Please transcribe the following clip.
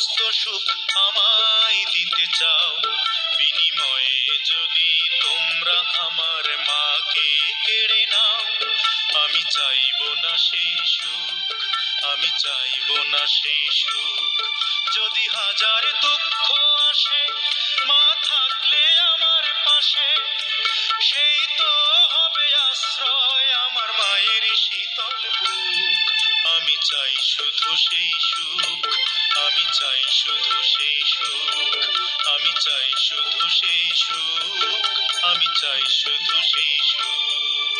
সমস্ত সুখ আমায় দিতে চাও, বিনিময়ে যদি তোমরা আমার মাকে কেড়ে নাও, আমি চাইব না সেই সুখ, আমি চাইব না সেই সুখ। যদি হাজার দুঃখ আসে, মা থাকলে আমার পাশে, সেই তো হবে আশ্রয় আমার মায়ের শীতল বুক। আমি চাই শুধু সেই সুখ, আমি চাই শুধু সেই সুখ, আমি চাই শুধু সেই সুখ, আমি চাই শুধু সেই সুখ।